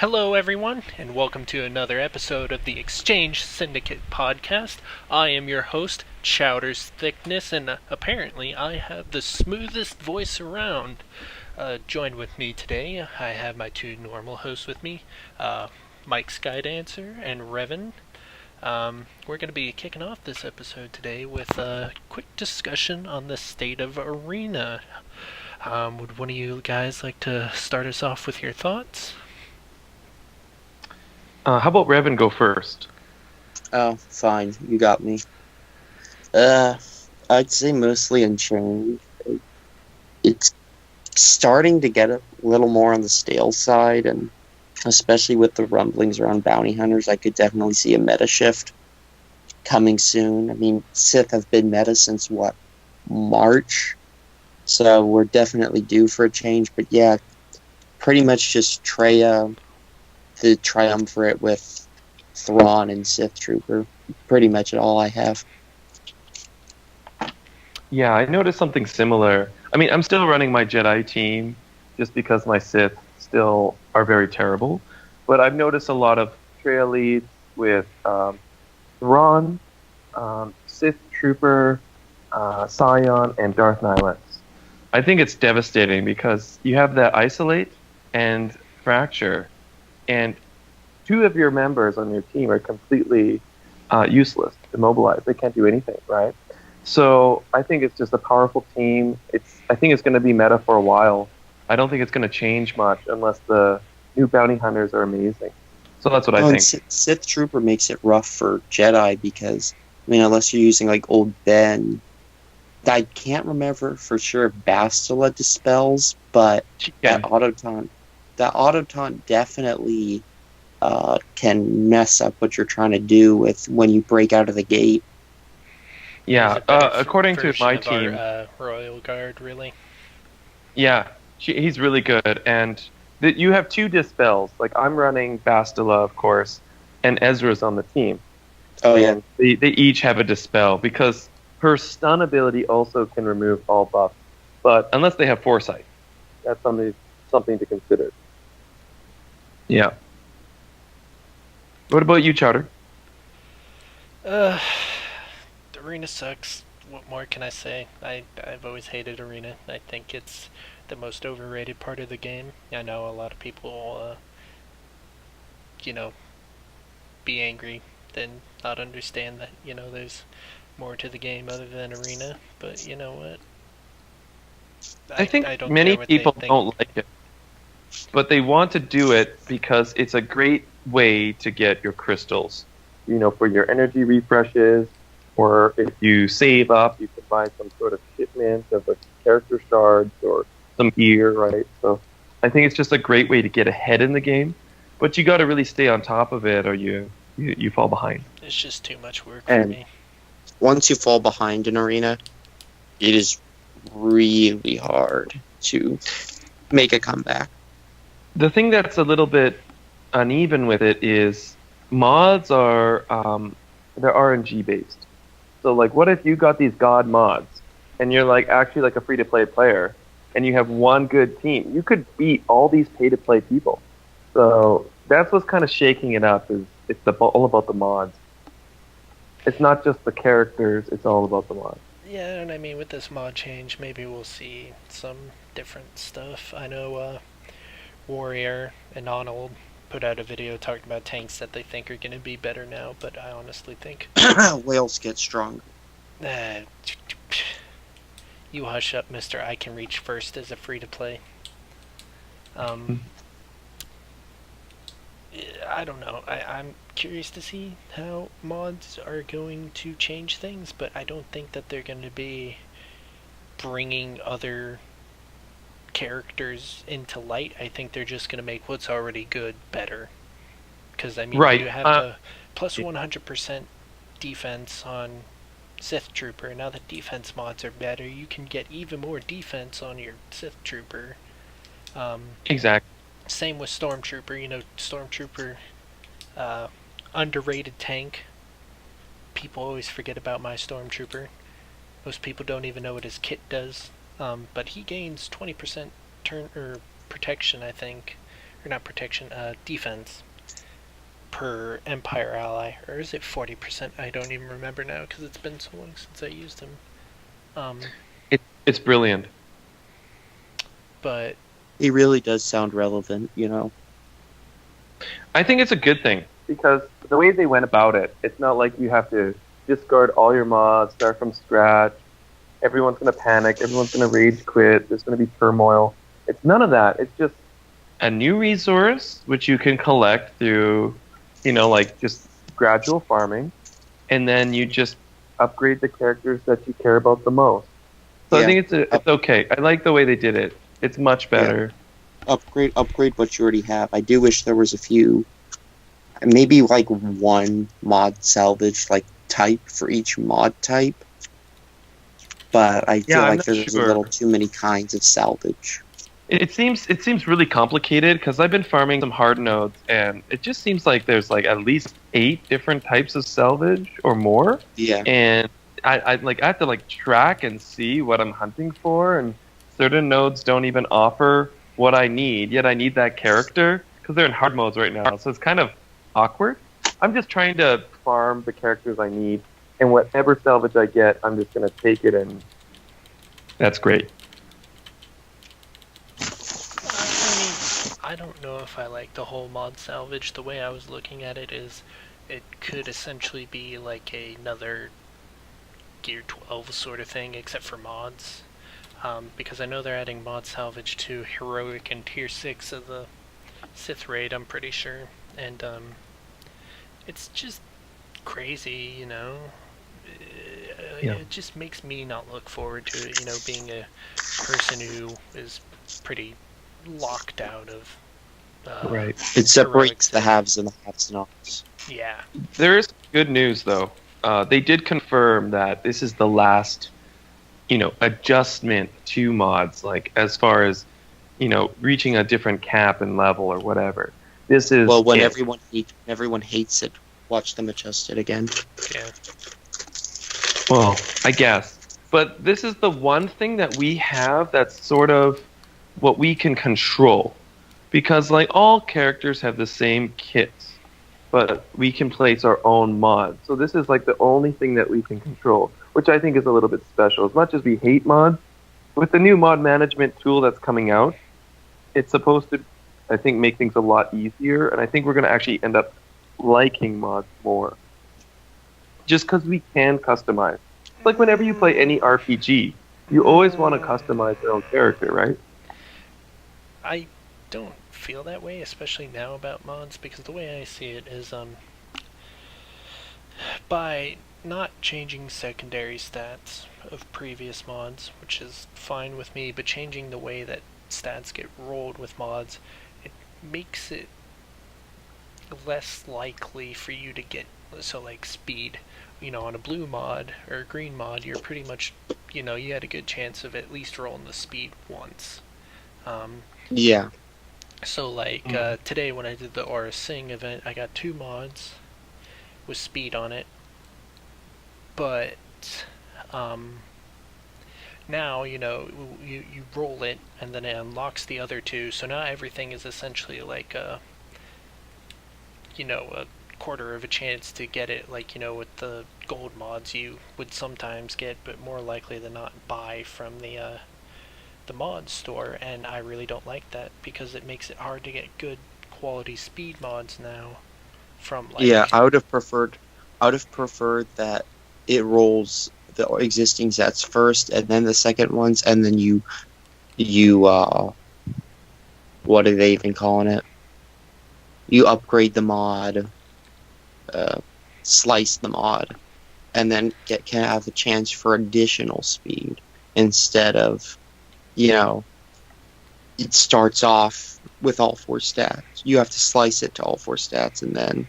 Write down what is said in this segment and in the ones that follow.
Hello, everyone, and welcome to another episode of the Exchange Syndicate podcast. I am your host, Chowder's Thiccness, and apparently I have the smoothest voice around. Joined with me today, I have my two normal hosts with me, Mike Skydancer and Revan. We're going to be kicking off this episode today with a quick discussion on the state of Arena. Would one of you guys like to start us off with your thoughts? How about Revan go first? Oh, fine. You got me. I'd say mostly unchanged. It's starting to get a little more on the stale side, and especially with the rumblings around bounty hunters, I could definitely see a meta shift coming soon. I mean, Sith have been meta since, March? So we're definitely due for a change, but yeah, pretty much just Traya, the triumvirate with Thrawn and Sith Trooper. Pretty much all I have. Yeah, I noticed something similar. I mean, I'm still running my Jedi team just because my Sith still are very terrible. But I've noticed a lot of trail leads with Thrawn, Sith Trooper, Scion, and Darth Nihilus. I think it's devastating because you have that Isolate and Fracture, and two of your members on your team are completely useless, immobilized. They can't do anything, right? So I think it's just a powerful team. I think it's going to be meta for a while. I don't think it's going to change much unless the new bounty hunters are amazing. So that's what I think. Sith Trooper makes it rough for Jedi because, I mean, unless you're using like old Ben, I can't remember for sure if Bastila dispels, but that autotaunt definitely can mess up what you're trying to do with when you break out of the gate. Yeah, according to my team, Royal Guard, really. Yeah, he's really good, and you have two dispels. Like I'm running Bastila, of course, and Ezra's on the team. Oh and yeah, they each have a dispel because her stun ability also can remove all buffs, but unless they have foresight, that's something to consider. Yeah. What about you, Chowder? The Arena sucks. What more can I say? I've always hated Arena. I think it's the most overrated part of the game. I know a lot of people, be angry and not understand that, there's more to the game other than Arena. But you know what? I think I don't many care what people they think. don't like it, but they want to do it because it's a great way to get your crystals, for your energy refreshes, or if you save up, you can buy some sort of shipment of a character shards or some gear, right? So I think it's just a great way to get ahead in the game, but you got to really stay on top of it or you fall behind. It's just too much work for me. Once you fall behind in Arena, it is really hard to make a comeback. The thing that's a little bit uneven with it is mods are they're RNG based. So like, what if you got these god mods and you're like actually like a free to play player and you have one good team? You could beat all these pay to play people. So that's what's kind of shaking it up. Is it's all about the mods. It's not just the characters. It's all about the mods. Yeah, and I mean, with this mod change, maybe we'll see some different stuff. I know Warrior and Arnold put out a video talking about tanks that they think are going to be better now, but I honestly think whales get stronger. You hush up, mister. I can reach first as a free-to-play. I don't know. I'm curious to see how mods are going to change things, but I don't think that they're going to be bringing other characters into light. I think they're just going to make what's already good better. Because, I mean, right. You have the plus 100% defense on Sith Trooper. Now that defense mods are better, you can get even more defense on your Sith Trooper. Exactly. Same with Stormtrooper. Stormtrooper, underrated tank. People always forget about my Stormtrooper. Most people don't even know what his kit does. But he gains 20% turn or protection, I think, or not protection, defense per Empire ally, or is it 40%? I don't even remember now because it's been so long since I used him. It's brilliant. But He really does sound relevant, you know. I think it's a good thing because the way they went about it, it's not like you have to discard all your mods, start from scratch. Everyone's going to panic. Everyone's going to rage quit. There's going to be turmoil. It's none of that. It's just a new resource which you can collect through, like just gradual farming, and then you just upgrade the characters that you care about the most. So I think it's okay. I like the way they did it. It's much better. Yeah. Upgrade what you already have. I do wish there was a few, maybe like one mod salvage like type for each mod type. But I feel like there's a little too many kinds of salvage. It seems really complicated because I've been farming some hard nodes, and it just seems like there's like at least 8 different types of salvage or more. Yeah. And I have to like track and see what I'm hunting for, and certain nodes don't even offer what I need, yet I need that character because they're in hard modes right now. So it's kind of awkward. I'm just trying to farm the characters I need, and whatever salvage I get, I'm just going to take it, and that's great. I don't know if I like the whole mod salvage. The way I was looking at it is it could essentially be like another Gear 12 sort of thing, except for mods. Because I know they're adding mod salvage to Heroic and Tier 6 of the Sith Raid, I'm pretty sure. And it's just crazy, It just makes me not look forward to it, being a person who is pretty locked out of right. It separates the haves and the have-nots. Yeah. There is good news, though. They did confirm that this is the last, adjustment to mods, like as far as, reaching a different cap and level or whatever. This is when everyone hates it, watch them adjust it again. Yeah. Well, I guess. But this is the one thing that we have that's sort of what we can control. Because, like, all characters have the same kits, but we can place our own mods. So this is, like, the only thing that we can control, which I think is a little bit special. As much as we hate mods, with the new mod management tool that's coming out, it's supposed to, I think, make things a lot easier, and I think we're going to actually end up liking mods more. Just because we can customize. It's like whenever you play any RPG, you always want to customize your own character, right? I don't feel that way, especially now about mods, because the way I see it is by not changing secondary stats of previous mods, which is fine with me, but changing the way that stats get rolled with mods, it makes it less likely for you to get, so like speed, on a blue mod or a green mod, you're pretty much, you had a good chance of at least rolling the speed once. Yeah. So like today when I did the Aura Sing event, I got 2 mods with speed on it, but now you roll it and then it unlocks the other 2, so now everything is essentially like a quarter of a chance to get it, like with the gold mods you would sometimes get, but more likely than not buy from the mod store, and I really don't like that because it makes it hard to get good quality speed mods now from like... Yeah, I would have preferred that it rolls the existing sets first and then the second ones, and then you what are they even calling it? You upgrade the mod, slice the mod, and then can have a chance for additional speed instead of it starts off with all 4 stats. You have to slice it to all 4 stats, and then...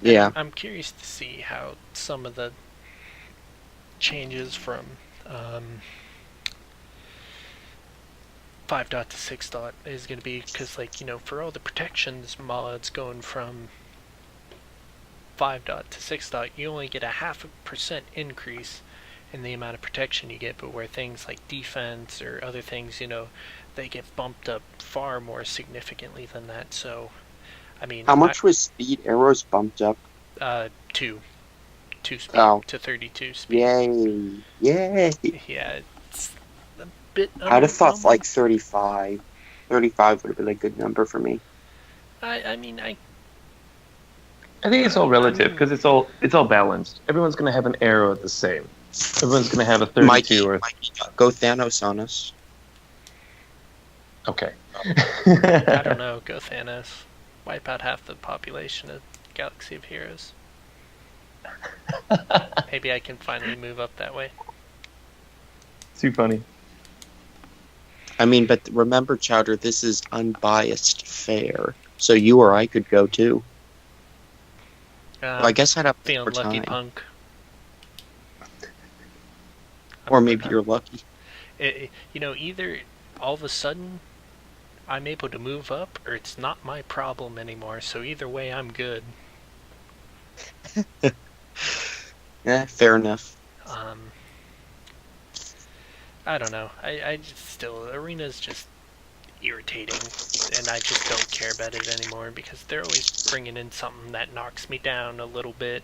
Yeah. I'm curious to see how some of the changes from 5. To 6. Is going to be, because, for all the protections mods going from 5. To 6. You only get a 0.5% increase in the amount of protection you get, but where things like defense or other things, they get bumped up far more significantly than that. So, I mean, How much was speed arrows bumped up? 2 speed to 32 speed. Yay! Yay! Yeah, it's a bit. I'd have thought underwhelming. like 35. 35 would have been a good number for me. I mean, I think it's all relative because it's all balanced. Everyone's going to have an arrow the same. Everyone's going to have a 32 Mikey, or go Thanos on us. okay. I don't know. Go Thiccness. Wipe out half the population of Galaxy of Heroes. Maybe I can finally move up that way. Too funny. I mean, but remember, Chowder, this is unbiased fair. So you or I could go too. Well, I guess I'd have feeling more lucky, time. punk. Or maybe you're lucky. Either all of a sudden I'm able to move up, or it's not my problem anymore. So either way, I'm good. Yeah, fair enough. I don't know. I just still, arena's just irritating, and I just don't care about it anymore because they're always bringing in something that knocks me down a little bit.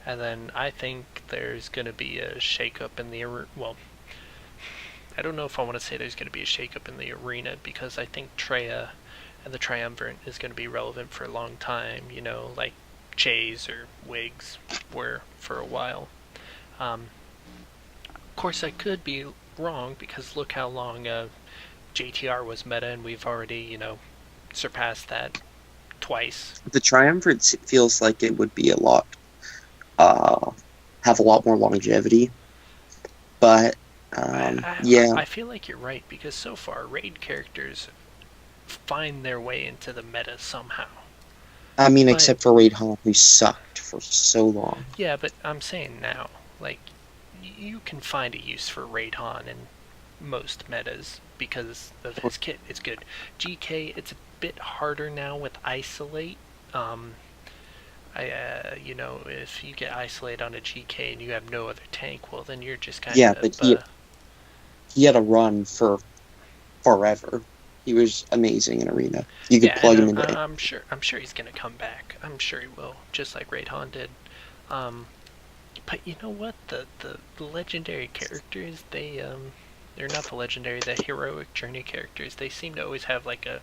And then I think there's going to be a shakeup in the well, I don't know if I want to say there's going to be a shakeup in the arena because I think Treya and the Triumvirate is going to be relevant for a long time, like Jays or Wigs were for a while. Of course, I could be wrong because look how long JTR was meta, and we've already, surpassed that twice. The Triumvirate feels like it would be a lot, have a lot more longevity. But, yeah. I feel like you're right because so far, raid characters find their way into the meta somehow. I mean, except for Raid Han, who sucked for so long. Yeah, but I'm saying now, like, you can find a use for Raid Han in most metas because of his kit. It's good. GK, it's a bit harder now with Isolate. If you get Isolate on a GK and you have no other tank, well, then you're just kind of... Yeah, but he had a run for forever. He was amazing in Arena. You could plug him in. I'm sure he's gonna come back. I'm sure he will, just like Raid Han did. But you know what? The legendary characters, they're not the legendary, the heroic journey characters. They seem to always have like a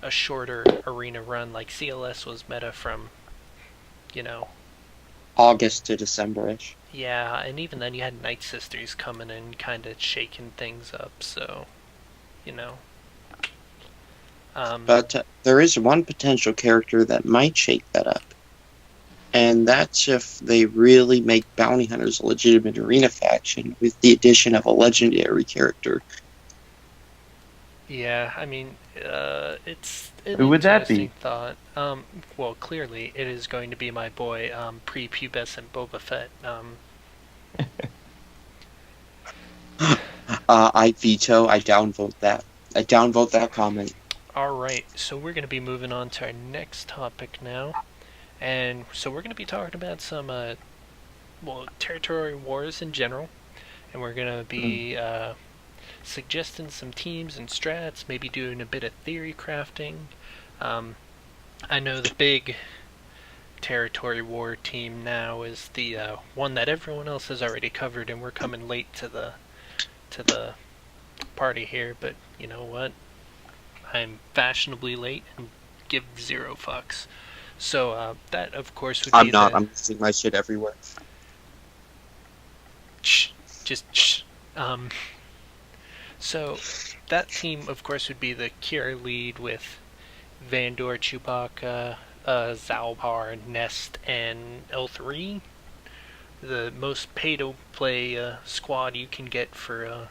shorter arena run. Like CLS was meta from, August to December-ish. Yeah, and even then you had Night Sisters coming in, kind of shaking things up. So, But there is one potential character that might shake that up. And that's if they really make Bounty Hunters a legitimate arena faction with the addition of a legendary character. Yeah, I mean, it's an Who would that be? interesting thought. Well, clearly it is going to be my boy, prepubescent Boba Fett. I veto. I downvote that. I downvote that comment. Alright, so we're going to be moving on to our next topic now. And so we're going to be talking about some, territory wars in general. And we're going to be suggesting some teams and strats, maybe doing a bit of theory crafting. I know the big territory war team now is the one that everyone else has already covered, and we're coming late to the party here, but you know what? I'm fashionably late and give 0 fucks. So that, of course, would be I'm not. I'm using my shit everywhere. So that team, of course, would be the Kira lead with Vandor, Chewbacca, Zalbar, Nest, and L3. The most pay-to-play squad you can get for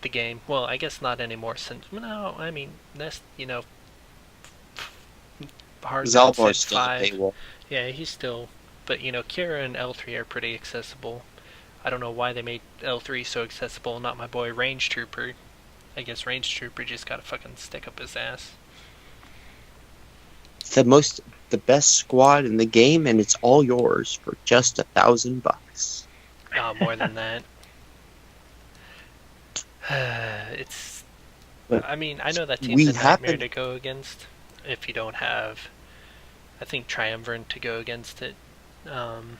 the game. Well, I guess not anymore since... No, I mean, Nest, hard Zalbar's set still 5. a paywall. Yeah, he's still... But, Kira and L3 are pretty accessible. I don't know why they made L3 so accessible, not my boy Range Trooper. I guess Range Trooper just got a fucking stick up his ass. The best squad in the game, and it's all yours for just $1,000. More than that. It's. But I mean, I know that team's we a nightmare happen to go against if you don't have, I think, Triumvirate to go against it. Um,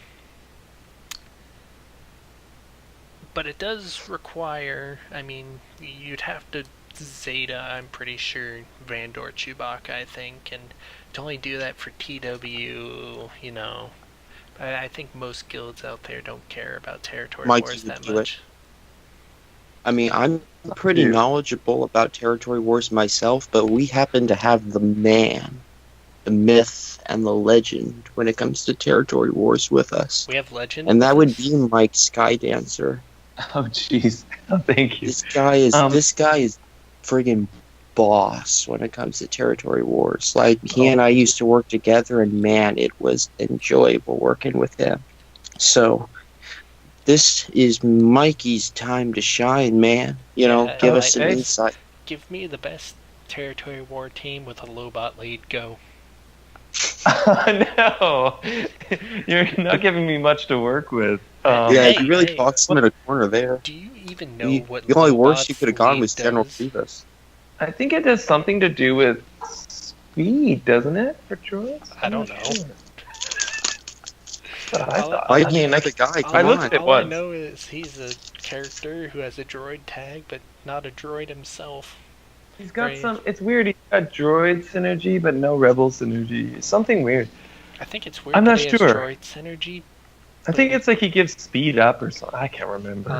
but it does require. I mean, you'd have to Zeta. I'm pretty sure Vandor Chewbacca. I think, and to only do that for TW, you know, I think most guilds out there don't care about territory Mikey wars would that do it. much. I mean, I'm pretty Dude. knowledgeable about territory wars myself, but we happen to have the man, the myth, and the legend when it comes to territory wars with us. We have Legend. And with that would us? be Mike Skydancer. Oh, jeez. Oh, thank you. This guy is Um, friggin' boss when it comes to territory wars. Like, he Oh. and I used to work together, and man, it was enjoyable working with him. So, this is Mikey's time to shine, man. You know, Yeah, give I- us some okay. insight. Give me the best territory war team with a Lobot lead. Go. No, you're not giving me much to work with. Yeah, Hey, you really hey. boxed him in a corner there. Do you even know what The only worse Lobot's you could have gone lead was General does? Grievous. I think it has something to do with speed, doesn't it, for droids? I I'm don't not know. sure. But I All- thought. Like, I me mean, another guy, All, I come looked on. at it all I once. know is he's a character who has a droid tag, but not a droid himself. He's got Right. some. It's weird. He's got droid synergy, but no rebel synergy. It's something weird. I think it's weird I'm that not he has sure. droid synergy. I think it's like he gives speed up or something. I can't remember.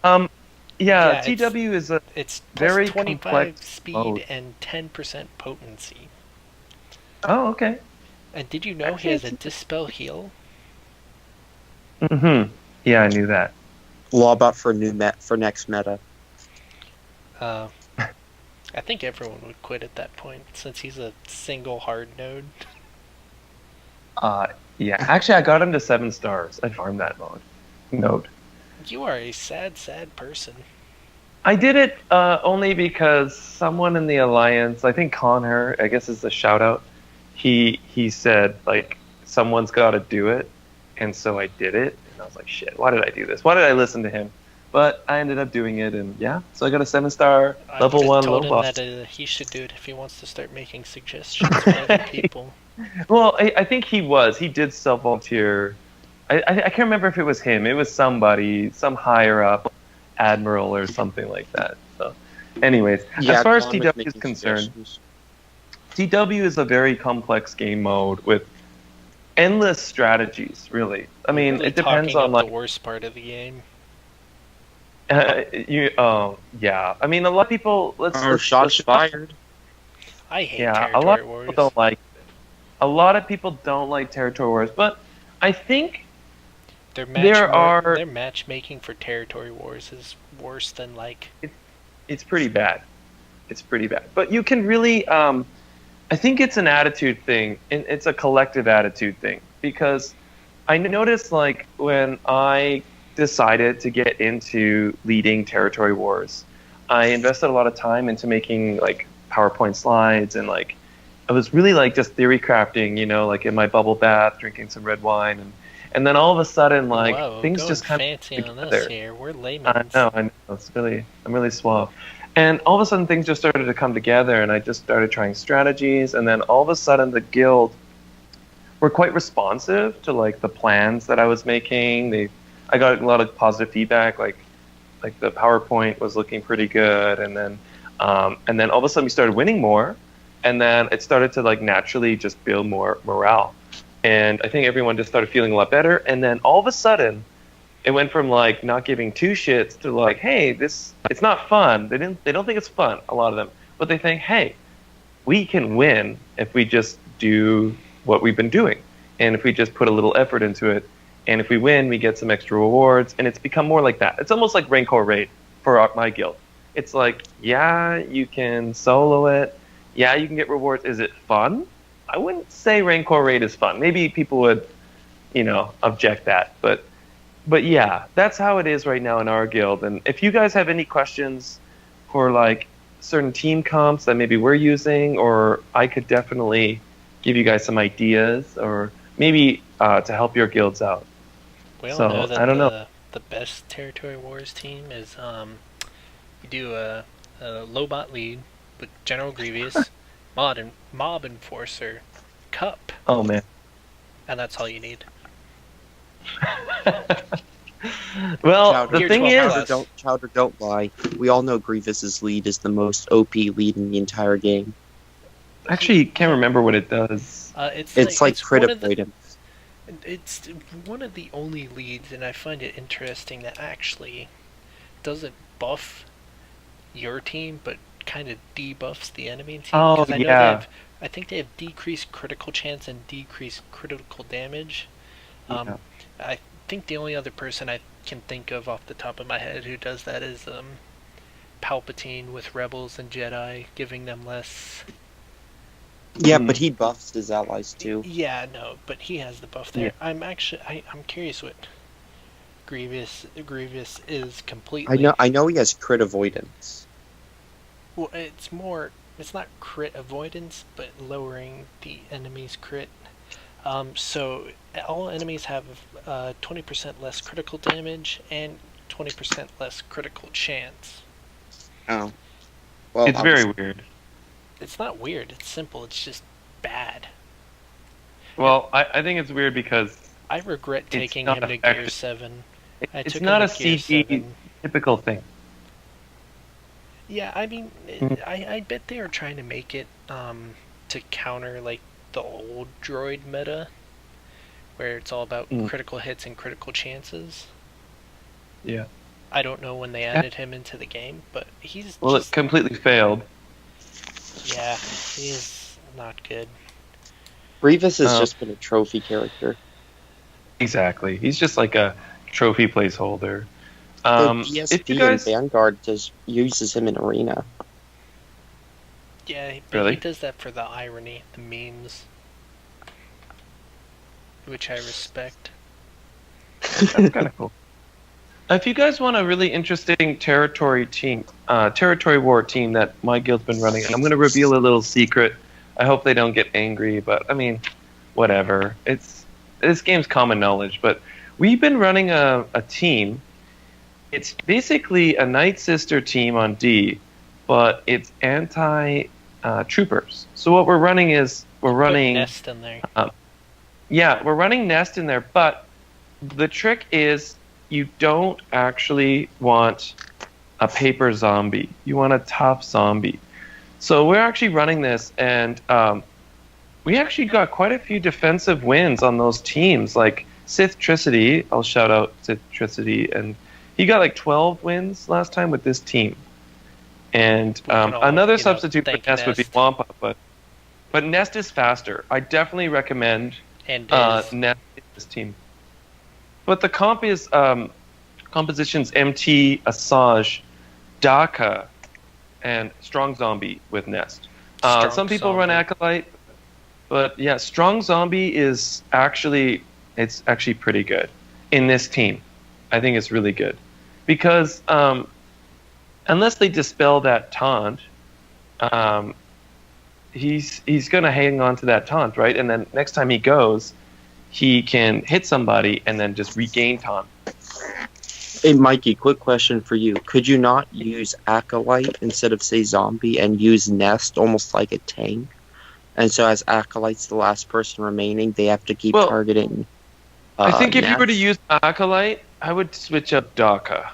Um, Yeah, yeah, TW is a it's plus very 25 complex speed mode. and 10% potency. Oh, okay. And did you know he has a Dispel Heal? Mm-hmm. Yeah, I knew that. Lawbot for for next meta. I think everyone would quit at that point since he's a single hard node. Yeah. Actually, I got him to 7 stars. I farmed that node. You are a sad, sad person. I did it only because someone in the alliance, I think Connor, I guess is a shout out. He said like someone's got to do it, and so I did it. And I was like, shit, why did I do this? Why did I listen to him? But I ended up doing it, and yeah, so I got a 7-star level I 1 told low him boss. that he should do it if he wants to start making suggestions for other people. Well, I think he was. He did self volunteer. I can't remember if it was him. It was somebody, some higher up admiral or something like that. So, anyways, as far as Tom was TW is making concerned, suggestions. TW is a very complex game mode with endless strategies. Really, I mean, Really it depends talking on up like the worst part of the game. yeah. I mean, a lot of people. Shots fired. I hate Yeah, a territory lot of wars. people don't like it. A lot of people don't like territory wars, but I think Their are- their matchmaking for territory wars is worse than like. it's pretty bad. It's pretty bad. But you can really, I think it's an attitude thing. And it's a collective attitude thing because I noticed like when I decided to get into leading territory wars, I invested a lot of time into making like PowerPoint slides and like I was really like just theory crafting, you know, like in my bubble bath, drinking some red wine, and then all of a sudden like Whoa, things going just kind fancy of on together. us here. We're I laymen. know. I'm really suave. And all of a sudden things just started to come together and I just started trying strategies and then all of a sudden the guild were quite responsive to like the plans that I was making. I got a lot of positive feedback, like the PowerPoint was looking pretty good and then all of a sudden we started winning more and then it started to like naturally just build more morale. And I think everyone just started feeling a lot better and then all of a sudden it went from like not giving 2 shits to like, hey, it's not fun. They don't think it's fun, a lot of them. But they think, hey, we can win if we just do what we've been doing. And if we just put a little effort into it. And if we win, we get some extra rewards. And it's become more like that. It's almost like Rancor Raid for my guild. It's like, yeah, you can solo it. Yeah, you can get rewards. Is it fun? I wouldn't say Rancor Raid is fun. Maybe people would, object that. But yeah, that's how it is right now in our guild. And if you guys have any questions for like certain team comps that maybe we're using, or I could definitely give you guys some ideas, or maybe to help your guilds out. We all So, know that I don't know. the best territory wars team is You do a Lobot lead with General Grievous, Mob Enforcer, Cup, Oh man. and that's all you need. Well, Chowder, the thing is, Chowder, don't lie. We all know Grievous's lead is the most OP lead in the entire game. actually can't remember what it does. It's like crit one of the- avoidance. It's one of the only leads, and I find it interesting that actually doesn't buff your team, but kind of debuffs the enemy team. Oh, 'Cause I know yeah. I think they have decreased critical chance and decreased critical damage. Yeah. I think the only other person I can think of off the top of my head who does that is Palpatine with Rebels and Jedi, giving them less. Yeah, but he buffs his allies too. Yeah, no, but he has the buff there. Yeah. I'm curious what Grievous is completely. I know he has crit avoidance. Well, it's not crit avoidance, but lowering the enemy's crit. So all enemies have 20% less critical damage and 20% less critical chance. Oh. Well, It's very weird. It's not weird, it's simple, it's just bad. Well, I think it's weird because I regret It's taking not him to effective. Gear 7. I it's took not him a to Gear CG 7. typical thing. Yeah, I mean, Mhm. I bet they are trying to make it to counter like the old droid meta, where it's all about critical hits and critical chances. Yeah. I don't know when they added him into the game, but he's Well, just, it completely failed. yeah, he's not good. Grievous has just been a trophy character. Exactly. He's just like a trophy placeholder. The If you BSB guys, and Vanguard uses him in Arena. Yeah, but Really? he does that for the irony, the memes, which I respect. that's kind of cool. If you guys want a really interesting territory war team that my guild's been running, and I'm going to reveal a little secret. I hope they don't get angry, but I mean, whatever. This game's common knowledge, but we've been running a team. It's basically a Night Sister team on D, but it's anti-troopers. So what we're running is Put running Nest in there. Yeah, we're running Nest in there, but the trick is you don't actually want a paper zombie. You want a tough zombie. So we're actually running this, and we actually got quite a few defensive wins on those teams. Like Thiccness, I'll shout out Thiccness, and he got like 12 wins last time with this team. And another substitute for Nest would be Wampa, but Nest is faster. I definitely recommend And Nest in this team. But the comp is compositions MT, Asajj, Daka, and Strong Zombie with Nest. Some people run Acolyte, but yeah, Strong Zombie is actually pretty good in this team. I think it's really good because unless they dispel that taunt, he's gonna hang on to that taunt, right? And then next time he goes, he can hit somebody and then just regain taunt. Hey, Mikey, quick question for you. Could you not use Acolyte instead of, say, Zombie and use Nest almost like a tank? And so as Acolyte's the last person remaining, they have to keep targeting I think if Nest? you were to use Acolyte, I would switch up Daka.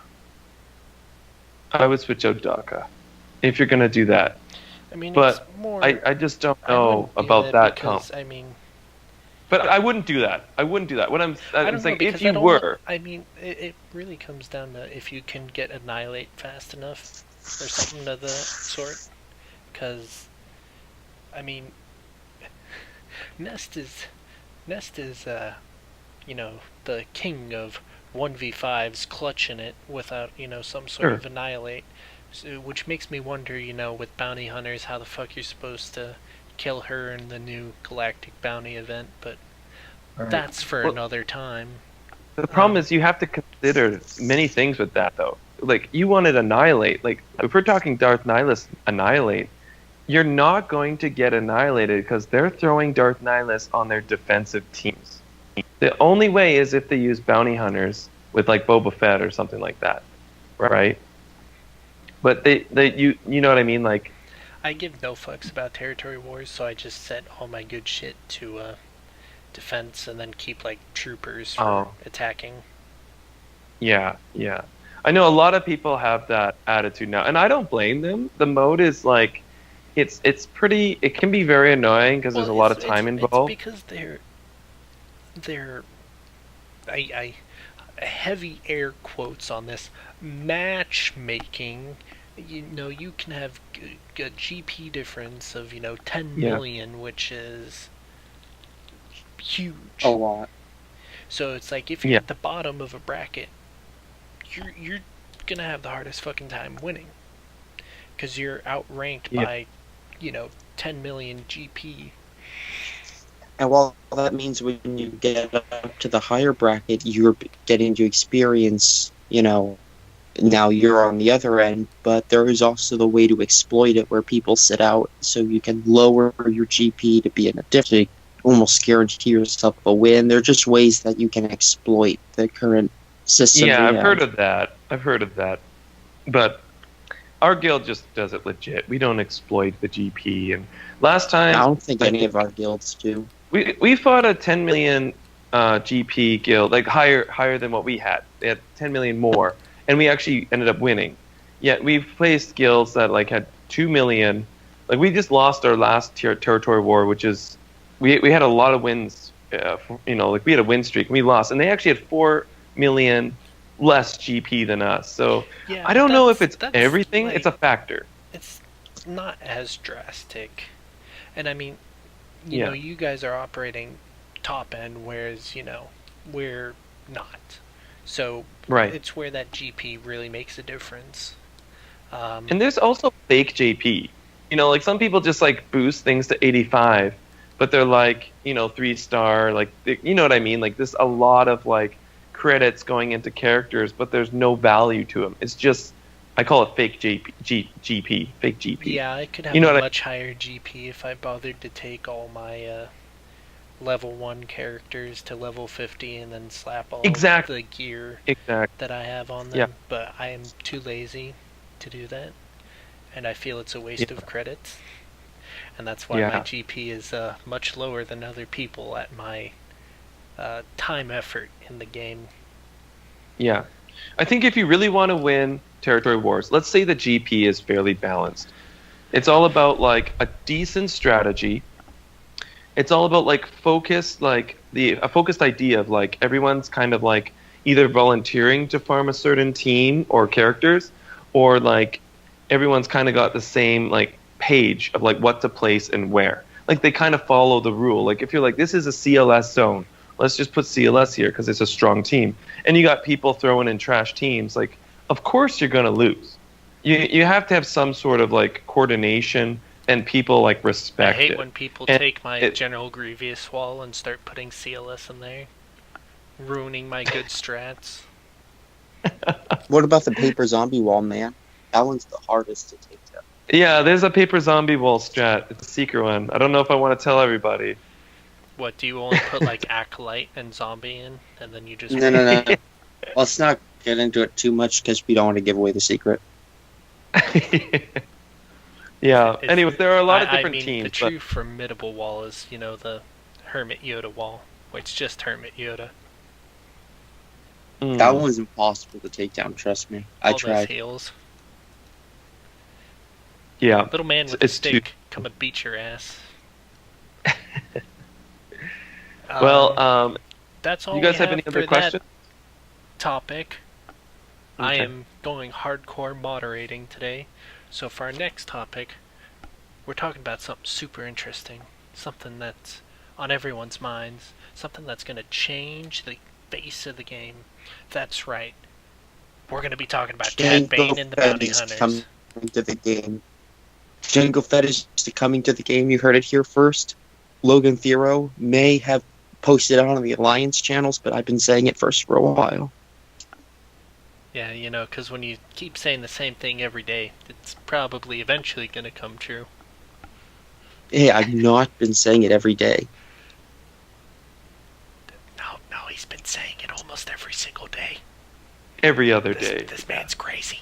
If you're going to do that. I mean, but it's more, I just don't know about that comp. I mean, but I wouldn't do that. What I'm saying, if you were. I mean, it really comes down to if you can get Annihilate fast enough or something of the sort. Because, I mean, Nest is the king of 1v5s clutching it without, some sort of Annihilate. So, which makes me wonder, with bounty hunters, how the fuck you're supposed to kill her in the new Galactic Bounty event, but that's for another time. The problem is you have to consider many things with that, though. Like, you wanted Annihilate. Like, if we're talking Darth Nihilus Annihilate, you're not going to get annihilated because they're throwing Darth Nihilus on their defensive teams. The only way is if they use bounty hunters with, like, Boba Fett or something like that, right? But you know what I mean? Like, I give no fucks about territory wars, so I just set all my good shit to defense and then keep like troopers for attacking. yeah. I know a lot of people have that attitude now, and I don't blame them. The mode is like, it's pretty. It can be very annoying because there's a lot of time involved. It's because they're I heavy air quotes on this matchmaking. You know, you can have a GP difference of 10 million, which is huge. A lot. So it's like if you're at the bottom of a bracket, you're gonna have the hardest fucking time winning because you're outranked by 10 million GP. And while that means when you get up to the higher bracket, you're getting to experience, now you're on the other end, but there is also the way to exploit it where people sit out so you can lower your GP to be in a different, almost guarantee yourself a win. There are just ways that you can exploit the current system. Yeah, I've heard of that. But our guild just does it legit. We don't exploit the GP. And last time, I don't think any of our guilds do. We fought a 10 million GP guild, like higher than what we had. They had 10 million more, and we actually ended up winning. Yet we've faced guilds that like had 2 million. Like we just lost our last territory war, which is we had a lot of wins. Like we had a win streak, and we lost, and they actually had 4 million less GP than us. So I don't know if it's everything. Like, it's a factor. It's not as drastic, and I mean, you know, you guys are operating top end, whereas we're not. So it's where that GP really makes a difference. And there's also fake JP. Like some people just like boost things to 85, but they're like 3-star. Like you know what I mean? Like there's a lot of like credits going into characters, but there's no value to them. It's just, I call it fake GP, fake GP. Yeah, I could have a much higher GP if I bothered to take all my level 1 characters to level 50 and then slap all the gear that I have on them. Yeah. But I am too lazy to do that, and I feel it's a waste of credits. And that's why my GP is much lower than other people at my time effort in the game. Yeah. I think if you really want to win territory wars, let's say the GP is fairly balanced. It's all about like a decent strategy. It's all about like focused, like a focused idea of like everyone's kind of like either volunteering to farm a certain team or characters, or like everyone's kind of got the same like page of like what to place and where. Like they kind of follow the rule. Like if you're like, this is a CLS zone, let's just put CLS here because it's a strong team. And you got people throwing in trash teams. Like, of course you're going to lose. You have to have some sort of like coordination and people like respect it. I hate when people take my General Grievous wall and start putting CLS in there, ruining my good strats. What about the paper zombie wall, man? That one's the hardest to take down. Yeah, there's a paper zombie wall strat. It's a secret one. I don't know if I want to tell everybody. What, do you only put like Acolyte and Zombie in, and then you just... No. Let's not get into it too much because we don't want to give away the secret. Yeah. Anyways, there are a lot of different teams. The true formidable wall is, the Hermit Yoda wall, where it's just Hermit Yoda. That one was impossible to take down, trust me. I tried. Those heals. Yeah. Little man with a stick, come and beat your ass. Well, that's all. You guys have any other questions? Topic. Okay. I am going hardcore moderating today, so for our next topic, we're talking about something super interesting, something that's on everyone's minds, something that's going to change the face of the game. That's right. We're going to be talking about Cad Bane and the Bounty Hunters. Coming to the game. Jango Fett is coming to the game. You heard it here first. Logan Thero may have posted it on the Alliance channels, but I've been saying it first for a while. Yeah, because when you keep saying the same thing every day, it's probably eventually going to come true. Hey, I've not been saying it every day. No, he's been saying it almost every single day. Every other day. This man's crazy.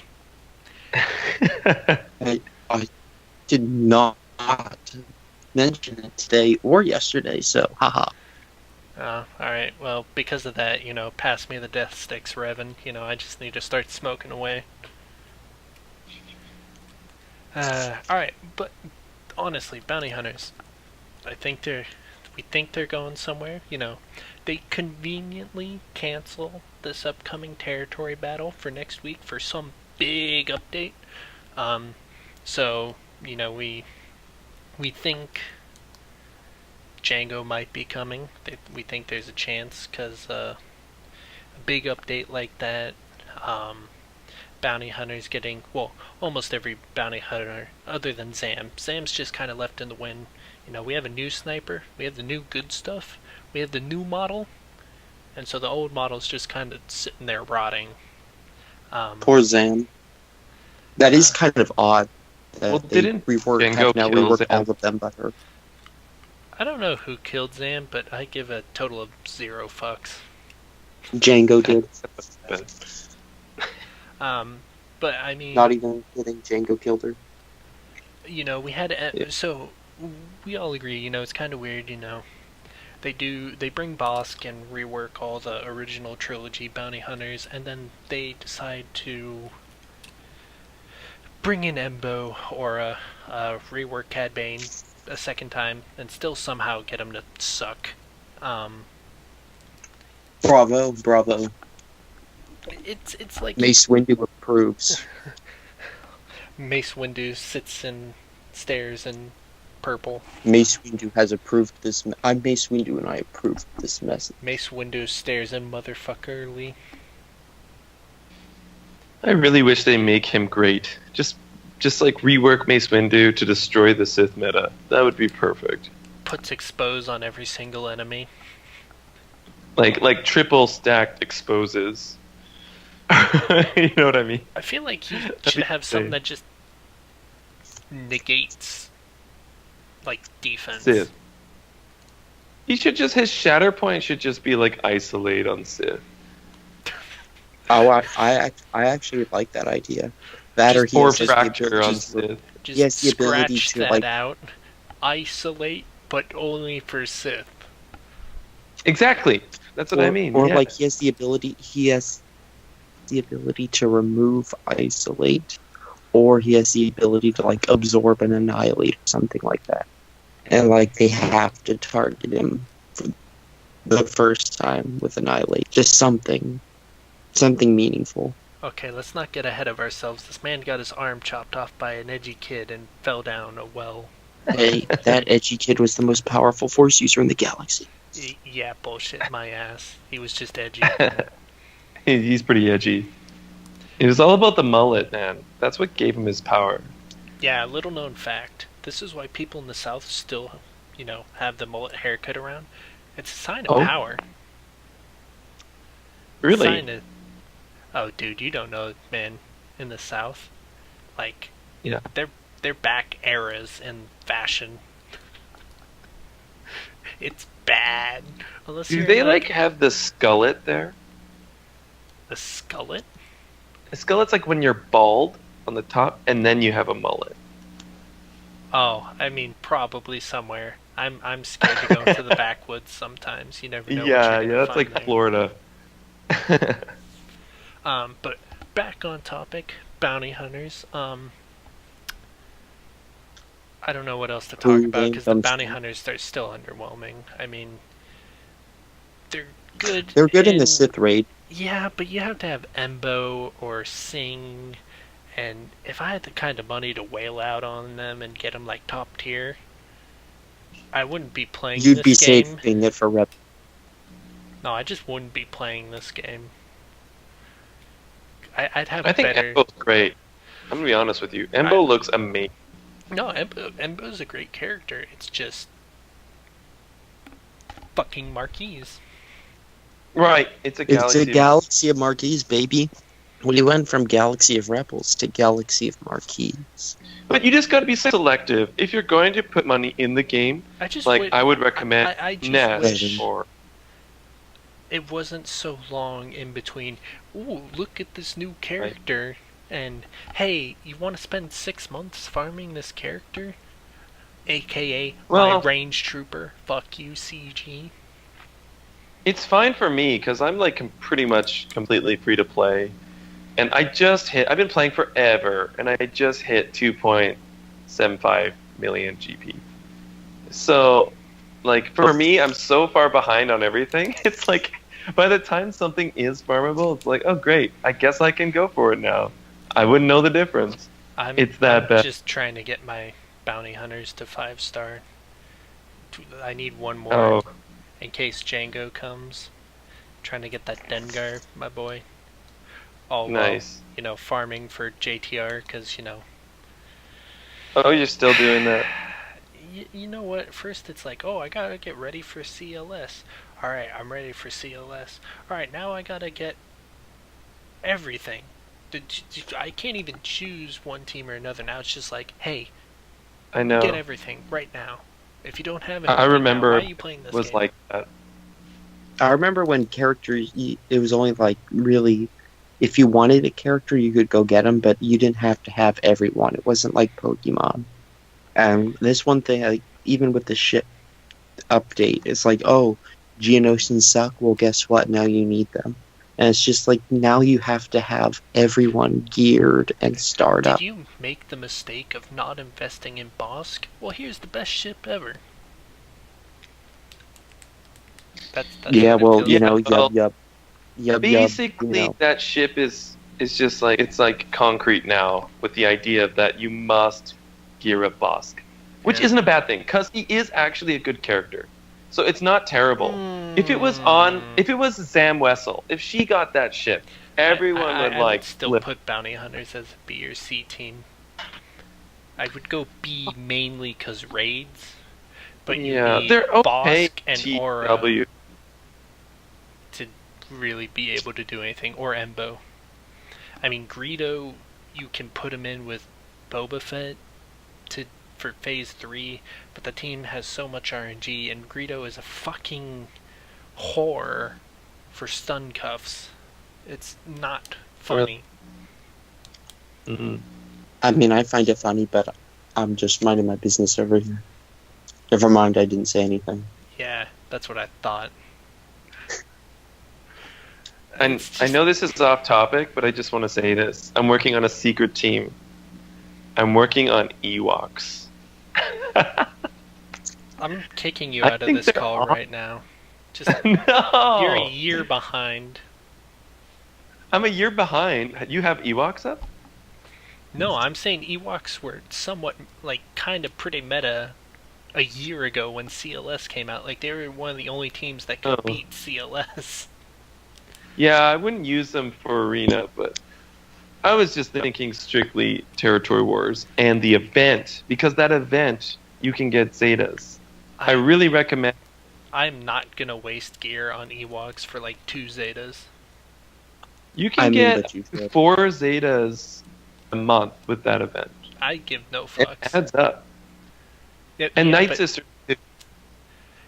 I did not mention it today or yesterday, so haha. Alright, well, because of that, pass me the death sticks, Revan. I just need to start smoking away. Alright, but honestly, bounty hunters, we think they're going somewhere. They conveniently cancel this upcoming territory battle for next week for some big update. So, we think Django might be coming. We think there's a chance because a big update like that, bounty hunters getting, well, almost every bounty hunter other than Zam. Zam's just kind of left in the wind. We have a new sniper, we have the new good stuff, we have the new model, and so the old model's just kind of sitting there rotting. Poor Zam. That is kind of odd. That didn't Django now kill reworked Zam? all of them better. I don't know who killed Zam, but I give a total of 0 fucks. Django did. But I mean, Not even kidding, Django killed her. We had so we all agree. It's kind of weird. They bring Bosk and rework all the original trilogy bounty hunters, and then they decide to bring in Embo or rework Cad Bane a second time, and still somehow get him to suck. Bravo. It's like Mace Windu approves. Mace Windu sits and stares in purple. Mace Windu has approved this. I'm Mace Windu and I approve this message. Mace Windu stares in motherfuckerly. I really wish they make him great. Just like rework Mace Windu to destroy the Sith meta. That would be perfect. Puts expose on every single enemy. Like triple stacked exposes. You know what I mean? I feel like he should have something that just negates, like, defense. Sith. He should just, his shatter point should just be like isolate on Sith. Oh, I actually like that idea. That Just or or he has fracture on Sith. Just He has the ability scratch to, that like- out. Isolate, but only for Sith. Exactly. That's what I mean. Or yeah. like he has the ability to remove isolate, or he has the ability to like absorb and annihilate or something like that. And like they have to target him for the first time with annihilate. Just something meaningful. Okay, let's not get ahead of ourselves. This man got his arm chopped off by an edgy kid and fell down a well. Hey, that edgy kid was the most powerful force user in the galaxy. Yeah, bullshit my ass. He was just edgy. He's pretty edgy. It was all about the mullet, man. That's what gave him his power. Yeah, little known fact. This is why people in the South still, have the mullet haircut around. It's a sign of power. Really? Sign of... Oh, dude, you don't know, man. In the South, like, Yeah. they're back eras in fashion. It's bad. Unless Do you're they like have the skullet there? the skullet? A skullet's like when you're bald on the top and then you have a mullet. Oh, I mean, probably somewhere. I'm scared to go into the backwoods sometimes. You never know. Yeah, what you're yeah, gonna that's find like there. Florida. But back on topic, bounty hunters. I don't know what else to talk about because the bounty hunters are still underwhelming. I mean, they're good. They're good in the Sith raid. Yeah, but you have to have Embo or Sing, and if I had the kind of money to whale out on them and get them like top tier, I wouldn't be playing You'd this be game. saving it for rep. No, I just wouldn't be playing this game. I'd have I think better. Embo's great. I'm gonna be honest with you. Embo looks amazing. No, Embo's a great character. It's just fucking Marquise. Right, it's a galaxy. It's a galaxy of marquees, baby. We went from Galaxy of Rebels to Galaxy of Marquees. But you just gotta be selective. If you're going to put money in the game, I just I would recommend I just Nest wish or it wasn't so long in between. Ooh, look at this new character. And hey, you want to spend 6 months farming this character? AKA my Well, range trooper. Fuck you, CG. it's fine for me because I'm like pretty much completely free to play, and I've been playing forever, and I just hit 2.75 million GP. So, like for me, I'm so far behind on everything. It's like by the time something is farmable, it's like, oh great, I guess I can go for it now. I wouldn't know the difference. It's that I'm bad. just trying to get my bounty hunters to 5-star. I need one more Oh, in case Django comes. Trying to get that Dengar, my boy. All while, nice. farming for JTR, because, Oh, you're still doing that. you know what? First it's like, oh, I gotta get ready for CLS. Alright, I'm ready for CLS. Alright, now I gotta get everything. I can't even choose one team or another. Now it's just like, hey, I know. get everything right now. If you don't have I anything remember now, why are you playing this was game? like that. I remember when characters, it was only like really, if you wanted a character, you could go get them, but you didn't have to have everyone. It wasn't like Pokemon. And this one thing, like, even with the ship update, it's like, oh, Geonosians suck. Well, guess what? Now you need them. And it's just like, now you have to have everyone geared and starred up. Did you make the mistake of not investing in Bosk? Well, here's the best ship ever. That's Yeah, what it well, feels you like. know, well, yub, Basically, you know. that ship is just like it's like concrete now with the idea that you must gear up Bosk, which Yeah. isn't a bad thing because he is actually a good character. So it's not terrible. If it was Sam Wessel, if she got that ship, everyone would I like would still flip. put bounty hunters as a B or C team. I would go B mainly because raids, but you Yeah, need they're okay. Bosk and Aura TW. to really be able to do anything, or Embo. I mean, Greedo, you can put him in with Boba Fett for Phase 3, but the team has so much RNG, and Greedo is a fucking whore for stun cuffs. It's not funny. Mm-hmm. I mean, I find it funny, but I'm just minding my business over here. Never mind, I didn't say anything. Yeah, that's what I thought. And I know this is off topic, but I just want to say this. I'm working on a secret team. I'm working on Ewoks. I'm kicking you I out of think this they're call off- right now. Just No! You're a year behind. I'm a year behind. You have Ewoks up? No, I'm saying Ewoks were somewhat, kind of pretty meta a year ago when CLS came out. Like, they were one of the only teams that could Oh. beat CLS. Yeah, I wouldn't use them for Arena, but I was just thinking strictly Territory Wars and the event, because that event, you can get Zetas. I really recommend. I'm not gonna waste gear on Ewoks for 2 Zetas. You can I mean, get but you should. 4 Zetas a month with that event. I give no It fucks. adds up. Yeah, And yeah, Night but- Sisters.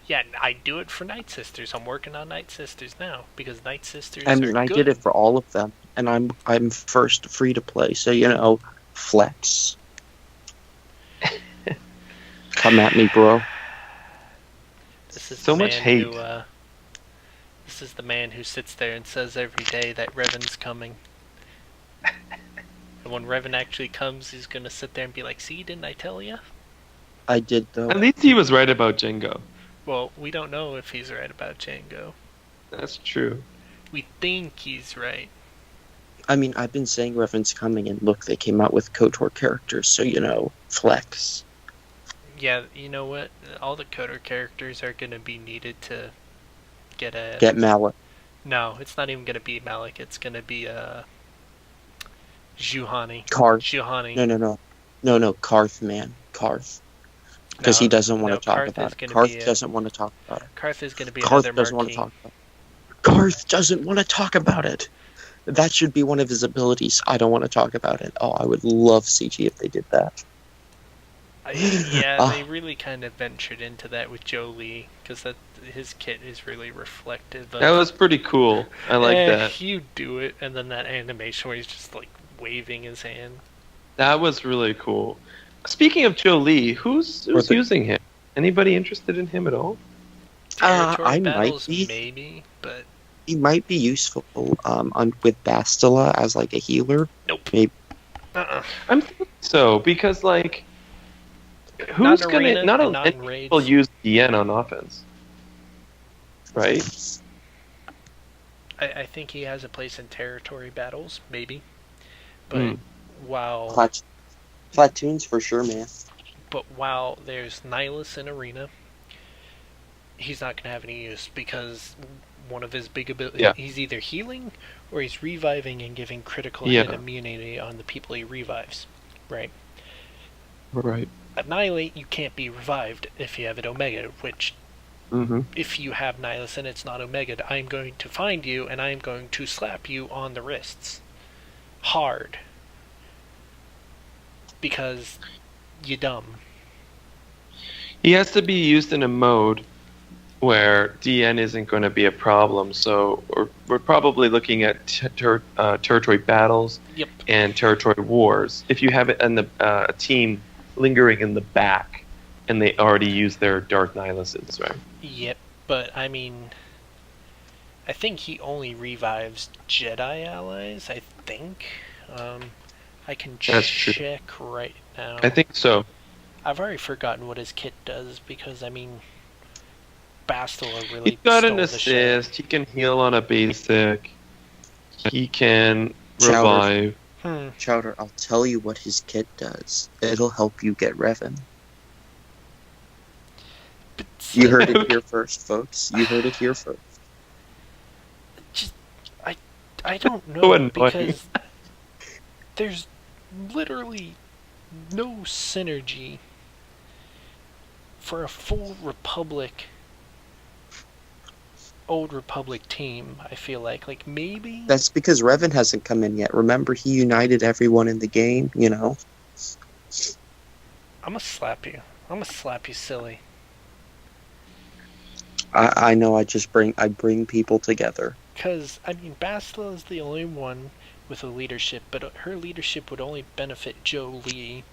Yeah, I do it for Night Sisters. I'm working on Night Sisters now because Night Sisters I mean, are I good. did it for all of them, and I'm first free to play, so flex. Come at me, bro. This is So the much man hate. this is the man who sits there and says every day that Revan's coming. And when Revan actually comes, he's gonna sit there and be like, "See, didn't I tell you?" I did though. At least he was right about Jingo. Well, we don't know if he's right about Django. That's true. We think he's right. I mean, I've been saying Revan's coming, and look, they came out with KOTOR characters, so flex. Yeah, you know what? All the Coder characters are gonna be needed to get Malak. No, it's not even gonna be Malik. It's gonna be Juhani. Karth. Juhani. No, Karth, man. Karth. Because he doesn't want to talk Karth about is it. gonna Karth be doesn't want to talk about it. Karth is gonna be another Karth doesn't want marquee. to talk about it. Karth doesn't want to talk about it. That should be one of his abilities. I don't want to talk about it. Oh, I would love CG if they did that. They really kind of ventured into that with Jolie, because his kit is really reflective of... That was pretty cool. I like that. You do it, and then that animation where he's just waving his hand. That was really cool. Speaking of Jolie, who's using him? Anybody interested in him at all? Territory I battles, might be. maybe, but He might be useful with Bastila as like a healer. nope. Maybe. I'm thinking so because like, who's Not in gonna arena not and a not many in people raids. use DN on offense, right? I think he has a place in territory battles, maybe. But while Platoons for sure, man. but while there's Nihilus in arena, he's not gonna have any use because one of his big abilities, he's either healing or he's reviving and giving critical hit immunity on the people he revives, right? Right. Annihilate, you can't be revived if you have it Omega, which if you have Nihilus and it's not Omega, I'm going to find you and I'm going to slap you on the wrists. Hard. Because you dumb. He has to be used in a mode where DN isn't going to be a problem, so we're probably looking at territory battles and territory wars. If you have it in a team lingering in the back, and they already use their Dark Nihiluses, right? Yep, but I mean, I think he only revives Jedi allies, I think. I can check right now. I think so. I've already forgotten what his kit does, because, I mean, Bastila really He's got an stole the assist, show. he can heal on a basic, he can revive. Chowder, I'll tell you what his kit does. It'll help you get Revan. You heard it here first, folks. You heard it here first. I don't know, because there's literally no synergy for a full Old Republic team, I feel like. Like, maybe? That's because Revan hasn't come in yet. Remember, he united everyone in the game, you know? I'm gonna slap you. I'm gonna slap you silly. I know, I bring people together. Because, I mean, Bastila is the only one with a leadership, but her leadership would only benefit Jolie.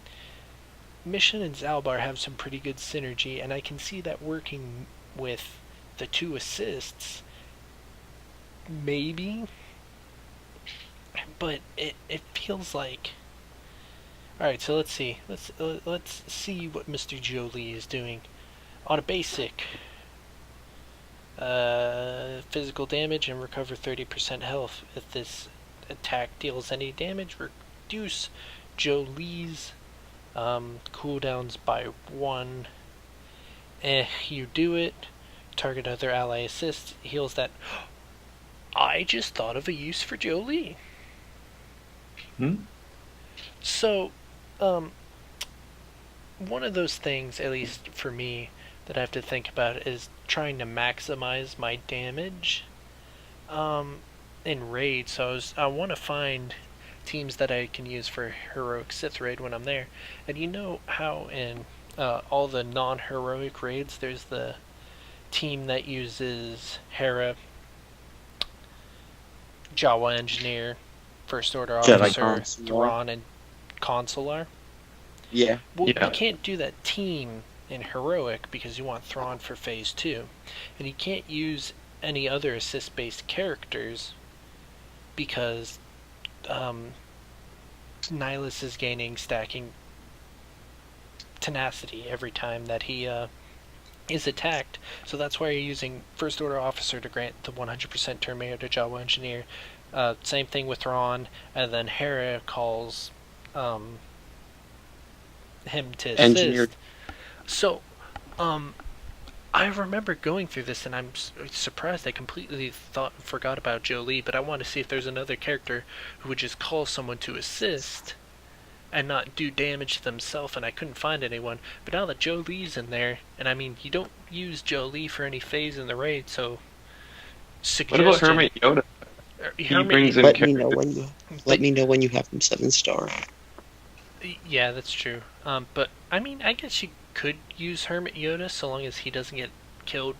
Mission and Zalbar have some pretty good synergy, and I can see that working with the 2 assists. Maybe. But it feels like... Alright, so let's see. Let's see what Mr. Jolie is doing. On a basic... physical damage and recover 30% health. If this attack deals any damage, reduce Jolie's cooldowns by 1. You do it. Target other ally assist. Heals that. I just thought of a use for Jolie. So, one of those things, at least for me, that I have to think about is trying to maximize my damage in raid. So I want to find teams that I can use for heroic Sith raid when I'm there. And you know how in all the non-heroic raids there's the team that uses Hera, Jawa Engineer, First Order Officer, Thrawn, and Consular? Yeah. Well, you can't do that team in heroic because you want Thrawn for phase 2, and you can't use any other assist-based characters because Nihilus is stacking tenacity every time that he is attacked. So that's why you're using First Order Officer to grant the 100% Terminator to Jawa Engineer. Same thing with Thrawn, and then Hera calls him to assist. Engineer. So, I remember going through this, and I'm surprised I completely forgot about Jolie, but I want to see if there's another character who would just call someone to assist and not do damage to themselves, and I couldn't find anyone. But now that Jolie's in there, and I mean, you don't use Jolie for any phase in the raid, so... Suggestion, what about Hermit Yoda? He brings in let me know when you have him 7-star. Yeah, that's true. But, I mean, I guess you could use Hermit Yoda so long as he doesn't get killed.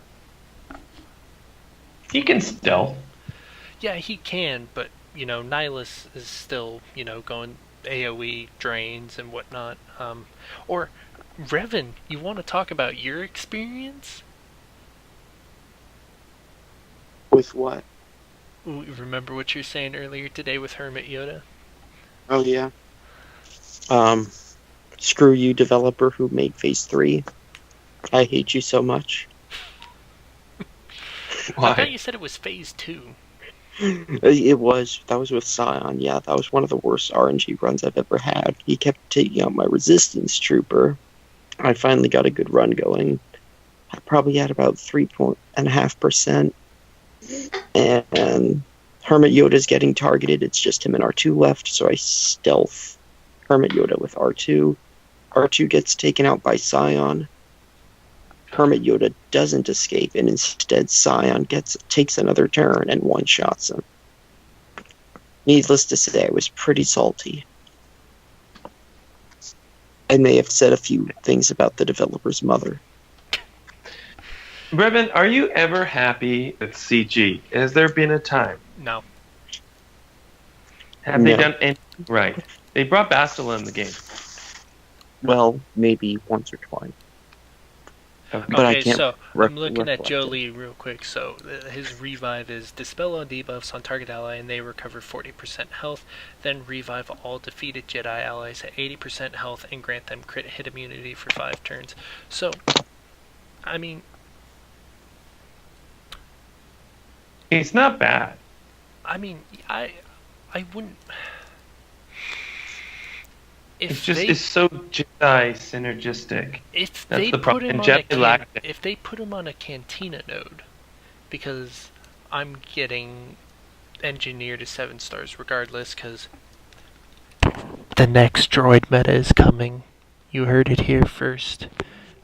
He can stealth. Yeah, he can, but Nihilus is still, going AoE drains and whatnot. Or, Revan, you want to talk about your experience? With what? Remember what you were saying earlier today with Hermit Yoda? Oh, yeah. Screw you, developer who made Phase 3. I hate you so much. I thought you said it was Phase 2. It was. That was with Scion. Yeah, that was one of the worst RNG runs I've ever had. He kept taking out my Resistance Trooper. I finally got a good run going. I probably had about 3.5%. And Hermit Yoda's getting targeted. It's just him and R2 left, so I stealth Hermit Yoda with R2. R2 gets taken out by Scion. Hermit Yoda doesn't escape, and instead Scion takes another turn and one-shots him. Needless to say, I was pretty salty. I may have said a few things about the developer's mother. Revan, are you ever happy with CG? Has there been a time? No. Have they done anything right? They brought Bastila in the game. Well, maybe once or twice. But I can't so I'm looking at recollect Jolie real quick. So his revive is dispel all debuffs on target ally and they recover 40% health. Then revive all defeated Jedi allies at 80% health and grant them crit hit immunity for 5 turns. So, I mean, it's not bad. I wouldn't. It's so Jedi synergistic. If That's they the put problem. him And on a Jedi lacked it. if they put him on a Cantina node, because I'm getting engineered to 7 stars regardless, because the next droid meta is coming. You heard it here first.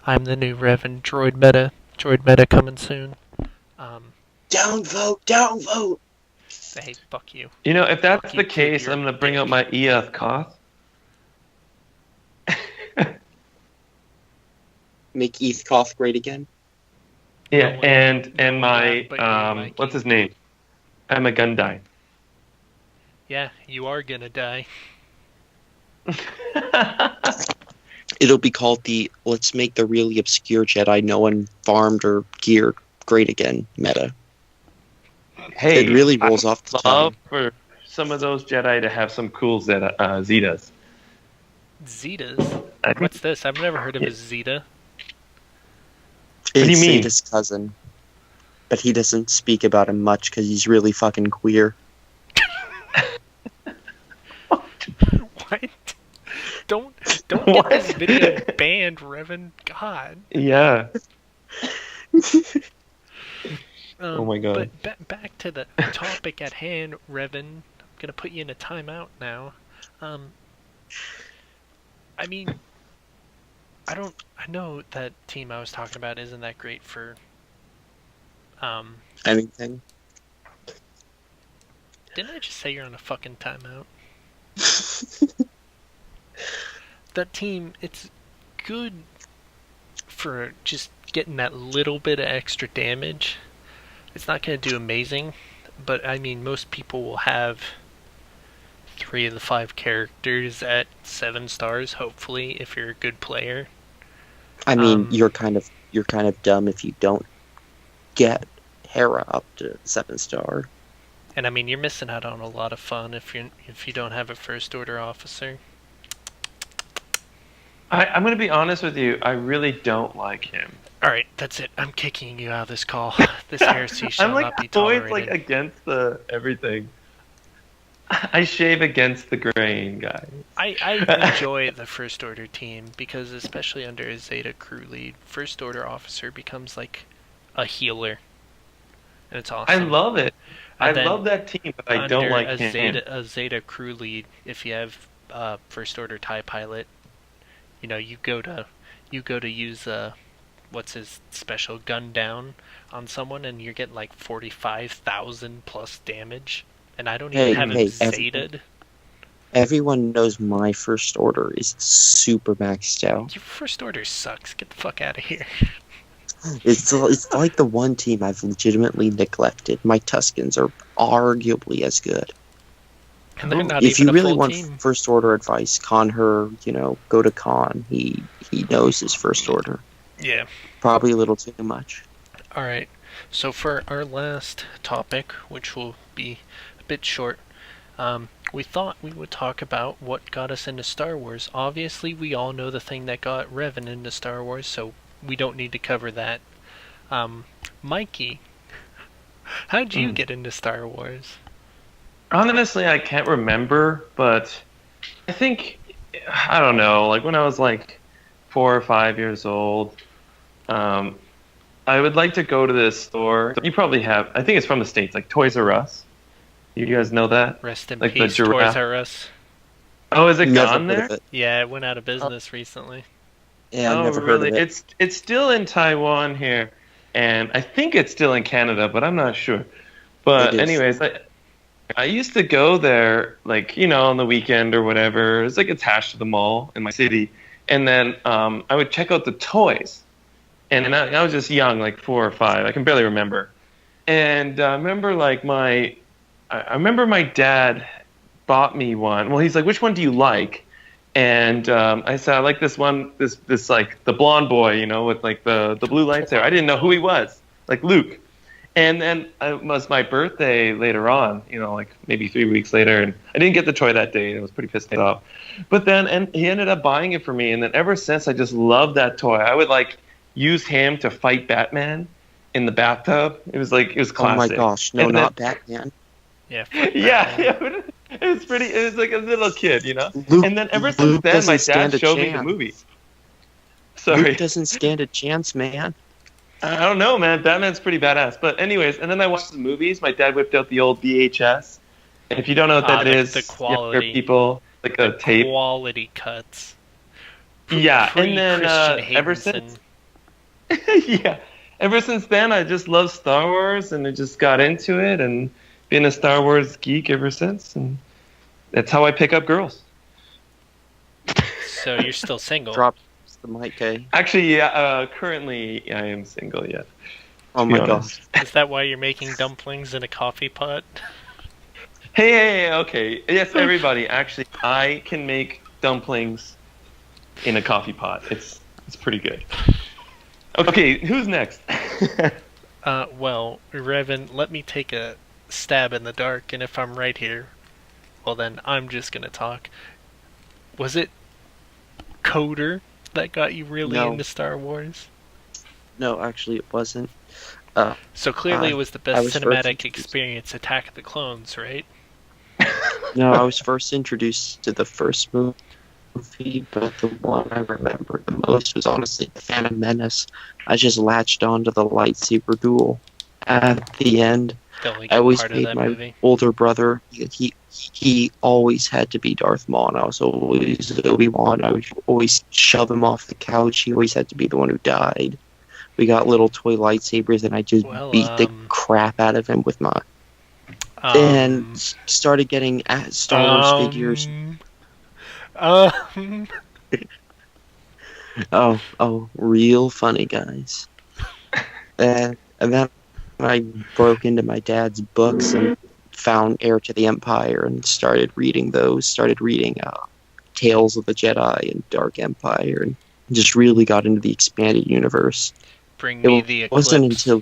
I'm the new Revan droid meta. Droid meta coming soon. Downvote! Hey, fuck you. If that's Fuck the you, case, you're I'm going to bring dick. out my Eoth Koth. Make Eathcoth great again. Yeah, No, and no, my, but you're Mikey. what's his name? I'm a Gundai. Yeah, you are gonna die. It'll be called the let's make the really obscure Jedi no one farmed or geared great again meta. Hey, It really rolls off the love tongue. for some of those Jedi to have some cool Zetas. Zetas? I think- What's this? I've never heard of a Zeta. do you It's mean? Zeta's cousin. But he doesn't speak about him much because he's really fucking queer. What? Don't get this video banned, Revan. God. Yeah. Oh my God. But back to the topic at hand, Revan. I'm gonna put you in a timeout now. I mean, I know that team I was talking about isn't that great for Anything. Didn't I just say you're on a fucking timeout? That team, it's good for just getting that little bit of extra damage. It's not going to do amazing, but I mean, most people will have 3 of the 5 characters at 7 stars, hopefully, if you're a good player. I mean, you're kind of dumb if you don't get Hera up to 7-star. And I mean, you're missing out on a lot of fun if you don't have a first order officer. I'm going to be honest with you. I really don't like him. All right, that's it. I'm kicking you out of this call. This heresy shall I'm like not be always tolerated. like against the everything. I shave against the grain, guys. I enjoy the first order team because, especially under a Zeta crew lead, first order officer becomes like a healer, and it's awesome. I love it. I And then love that team, but I don't under like a him. Zeta crew lead, if you have first order TIE pilot, you go to use what's his special gun down on someone, and you're getting like 45,000 plus damage, and I don't even have him Zeta'd. Everyone knows my first order is super maxed out. Your first order sucks. Get the fuck out of here. It's like the one team I've legitimately neglected. My Tuscans are arguably as good. And they're not If even you a really full want team. first order advice, con her. Go to con. He knows his first order. Yeah. Probably a little too much. All right. So for our last topic, which will be a bit short, we thought we would talk about what got us into Star Wars. Obviously, we all know the thing that got Revan into Star Wars, so we don't need to cover that. Mikey, how'd you get into Star Wars? Honestly, I can't remember, but I think, I don't know, like when I was like 4 or 5 years old, I would like to go to this store. You probably have, I think it's from the States, like Toys R Us. You guys know that? Rest in Like the peace, giraffe. Toys R Us. Oh, is it Never gone heard there? of it. Yeah, it went out of business recently. Yeah, Oh, I never really? heard of it. It's still in Taiwan here, and I think it's still in Canada, but I'm not sure. But It is. anyways, I used to go there, like, on the weekend or whatever. It's like attached to the mall in my city. And then I would check out the toys. And I was just young, like 4 or 5. I can barely remember. And I remember, like, I remember my dad bought me one. Well, he's like, which one do you like? And I said, I like this one, this like, the blonde boy, with, like, the blue lights there. I didn't know who he was, like Luke. And then it was my birthday later on, like maybe 3 weeks later, and I didn't get the toy that day. I was pretty pissed off. But then, and he ended up buying it for me, and then ever since, I just loved that toy. I would like use him to fight Batman in the bathtub. It was classic. Oh my gosh, no, And not Batman. Yeah. Yeah, it was pretty. It was like a little kid, Luke, And then ever since Luke then, my doesn't stand dad a showed me the chance. movie. Sorry. Luke doesn't stand a chance, man. I don't know, man. Batman's pretty badass. But anyways, and then I watched the movies. My dad whipped out the old VHS. And if you don't know what that is, the quality. younger people, like a tape. Quality cuts. Yeah, and then Pre-Christian ever Haydenson. since, yeah, ever since then, I just love Star Wars, and I just got into it, and been a Star Wars geek ever since, and that's how I pick up girls. So you're still single. Drops the mic, eh? Actually, yeah, currently I am single. Yeah. Oh to be my honest. gosh. Is that why you're making dumplings in a coffee pot? Hey, okay. Yes, everybody. Actually, I can make dumplings in a coffee pot. It's pretty good. Okay, who's next? Well, Revan, let me take a stab in the dark, and if I'm right here, well then I'm just gonna talk. Was it Chowder that got you really No. into Star Wars? No, actually, it wasn't. So clearly it was the I best was first cinematic introduced. experience, Attack of the Clones, right? No, I was first introduced to the first movie, but the one I remember the most was honestly the Phantom Menace. I just latched onto the lightsaber duel. At the end, The only I good always part of made that my movie. older brother. He always had to be Darth Maul, and I was always Obi-Wan. I would always shove him off the couch. He always had to be the one who died. We got little toy lightsabers, and I just Well, beat the crap out of him with mine. Then started getting Star Wars figures. Oh, real funny, guys. And then I broke into my dad's books and found Heir to the Empire and started reading those. Started reading Tales of the Jedi and Dark Empire, and just really got into the expanded universe. Bring me the Eclipse. Wasn't until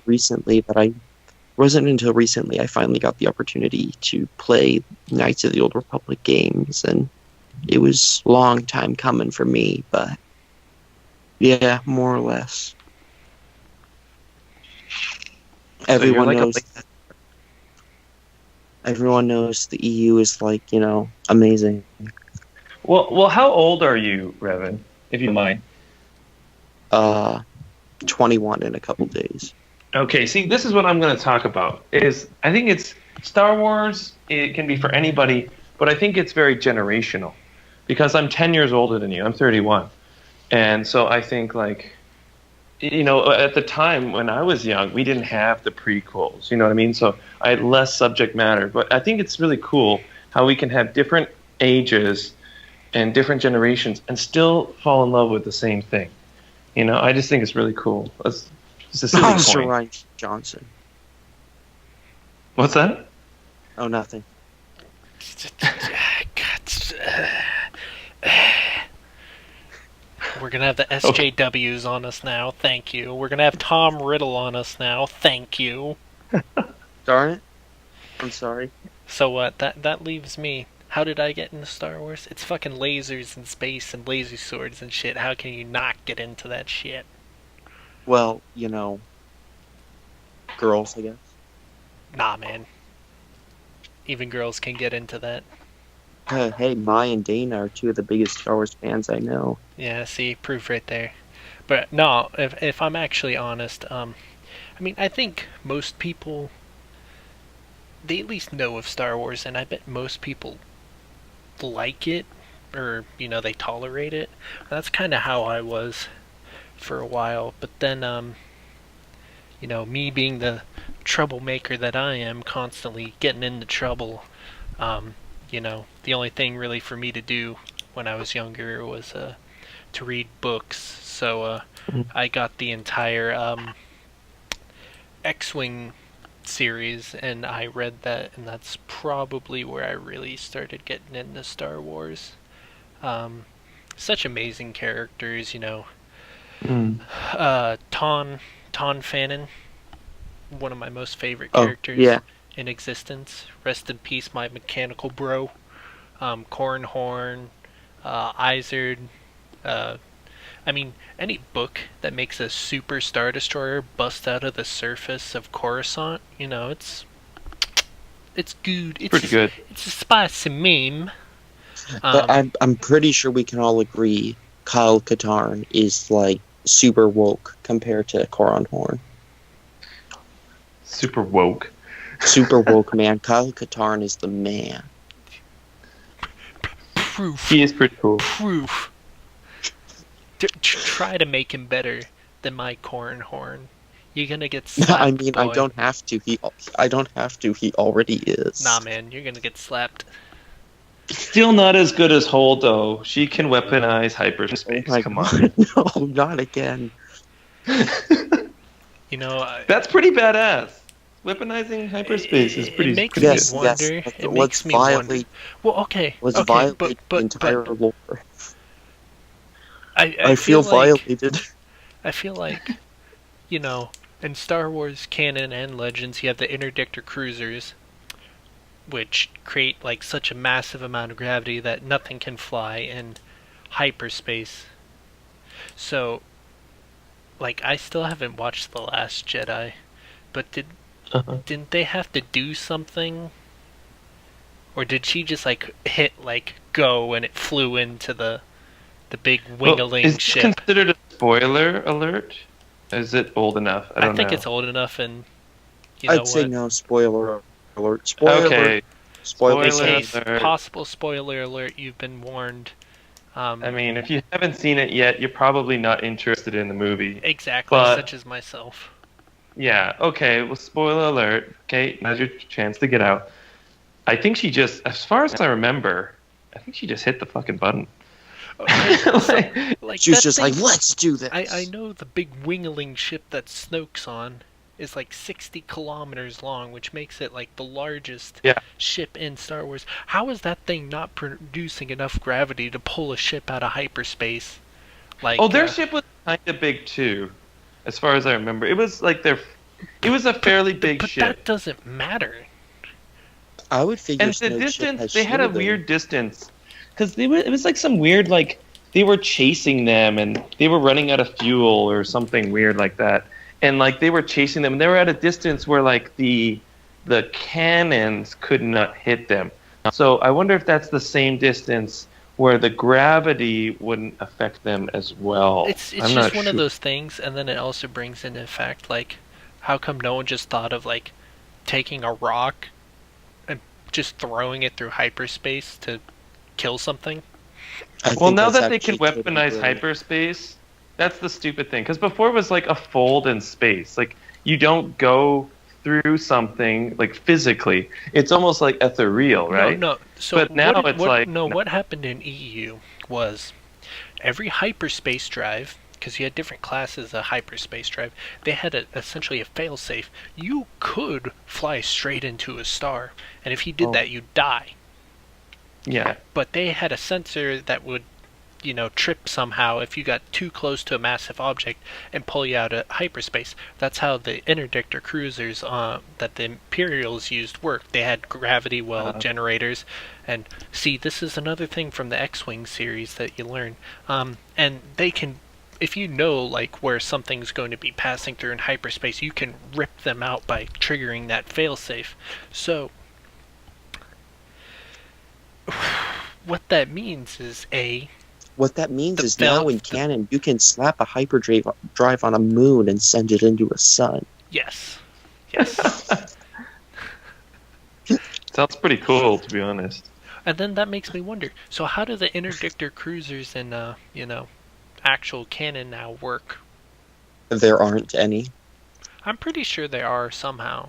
recently I finally got the opportunity to play Knights of the Old Republic games, and it was a long time coming for me, but yeah, more or less. Everyone knows the EU is amazing. Well, how old are you, Revan? If you don't mind. 21 in a couple days. Okay, see, this is what I'm going to talk about. I think it's Star Wars. It can be for anybody, but I think it's very generational, because I'm 10 years older than you. I'm 31, and so I think at the time when I was young, we didn't have the prequels. You know what I mean? So I had less subject matter, but I think it's really cool how we can have different ages and different generations and still fall in love with the same thing. I just think it's really cool. It's a silly Sir point. Ryan Johnson. What's that? Oh, nothing. We're gonna have the SJWs on us now. Thank you. We're gonna have Tom Riddle on us now. Thank you. Darn it. I'm sorry. So what? That leaves me. How did I get into Star Wars? It's fucking lasers and space and laser swords and shit. How can you not get into that shit? Well, girls, I guess. Nah, man. Even girls can get into that. Hey, Mai and Dana are two of the biggest Star Wars fans I know. Yeah, see, proof right there. But no, if I'm actually honest, I mean, I think most people, they at least know of Star Wars, and I bet most people like it, or, they tolerate it. That's kind of how I was for a while. But then, me being the troublemaker that I am, constantly getting into trouble, the only thing really for me to do when I was younger was to read books. So I got the entire X-Wing series, and I read that, and that's probably where I really started getting into Star Wars. Such amazing characters, Ton Fannin, one of my most favorite characters in existence. Rest in peace, my mechanical bro. Cornhorn, Izard. I mean, any book that makes a super Star Destroyer bust out of the surface of Coruscant, it's good. It's pretty good. It's a spicy meme. But I'm pretty sure we can all agree Kyle Katarn is like super woke compared to Cornhorn. Super woke. Super woke, man. Kyle Katarn is the man. Proof. He is pretty cool. Proof. Try to make him better than my Cornhorn. You're gonna get slapped. I mean, boy. I don't have to. He already is. Nah, man, you're gonna get slapped. Still not as good as Holdo. She can weaponize hyperspace. Oh Come on. No, not again. That's pretty badass. Weaponizing hyperspace is pretty. It makes pretty me good. wonder. It makes me wonder. Well, okay. Let's okay, violate the entire lore. I feel like, violated. I feel like, in Star Wars canon and Legends, you have the interdictor cruisers, which create like such a massive amount of gravity that nothing can fly in hyperspace. So, like, I still haven't watched The Last Jedi, but didn't they have to do something? Or did she just like hit like go and it flew into the big wingling ship? Is it considered a spoiler alert? Is it old enough? I think it's old enough, and I'd say no. Spoiler alert. Spoiler okay. Spoiler alert. Possible spoiler alert. You've been warned. I mean, if you haven't seen it yet, you're probably not interested in the movie. Exactly, such as myself. Yeah. Okay. Well, spoiler alert. Okay, now's your chance to get out. I think she just, as far as I remember, she just hit the fucking button. She was just like, let's do this. I know the big wingling ship that Snoke's on is like 60 kilometers long, which makes it like the largest ship in Star Wars. How is that thing not producing enough gravity to pull a ship out of hyperspace? Like, their ship was kind of big too, as far as I remember. It was like it was a fairly big ship. But that doesn't matter. I would figure. And the distance, they had a weird distance. Because it was like some weird, like, they were chasing them and they were running out of fuel or something weird like that. And, like, they were chasing them and they were at a distance where, like, the cannons could not hit them. So I wonder if that's the same distance where the gravity wouldn't affect them as well. It's just one of those things, and then it also brings into fact, like, how come no one just thought of, like, taking a rock and just throwing it through hyperspace to kill something? Well, now that they can weaponize hyperspace, that's the stupid thing. Because before it was like a fold in space. Like, you don't go through something, like, physically. It's almost like ethereal, right? No. So but now what happened in EU was every hyperspace drive, because you had different classes of hyperspace drive, they had essentially a failsafe. You could fly straight into a star, and if you did that, you'd die. Yeah. But they had a sensor that would, trip somehow if you got too close to a massive object and pull you out of hyperspace. That's how the interdictor cruisers that the Imperials used worked. They had gravity well generators, and see, this is another thing from the X-Wing series that you learn. And they can, if you know like where something's going to be passing through in hyperspace, you can rip them out by triggering that failsafe. So what that means is What that means is now in canon, you can slap a hyperdrive on a moon and send it into a sun. Yes. Sounds pretty cool, to be honest. And then that makes me wonder, so how do the interdictor cruisers in, actual canon now work? There aren't any. I'm pretty sure there are somehow.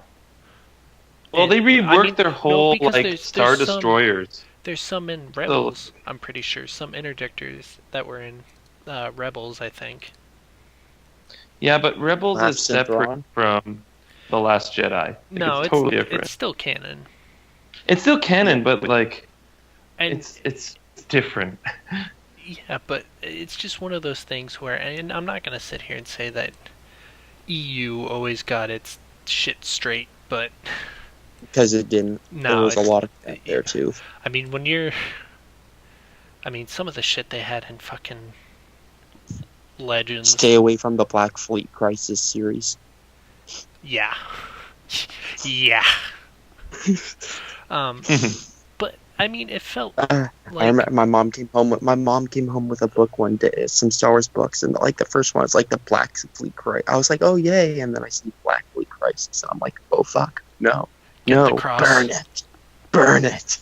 Well, they reworked their whole, Star Destroyers. There's some in Rebels, I'm pretty sure. Some interdictors that were in Rebels, I think. Yeah, but Rebels is separate from The Last Jedi. No, it's totally different. It's still canon. It's still canon, but it's different. Yeah, but it's just one of those things where, and I'm not going to sit here and say that EU always got its shit straight, but... Because it didn't. No, there was a lot of that there, too. I mean, some of the shit they had in fucking Legends... Stay away from the Black Fleet Crisis series. Yeah. Yeah. But I mean, it felt like I remember my mom came home with a book one day, some Star Wars books, and the first one was the Black Fleet Crisis. I was like, oh yay, and then I see Black Fleet Crisis, and I'm like, oh fuck, no, burn it.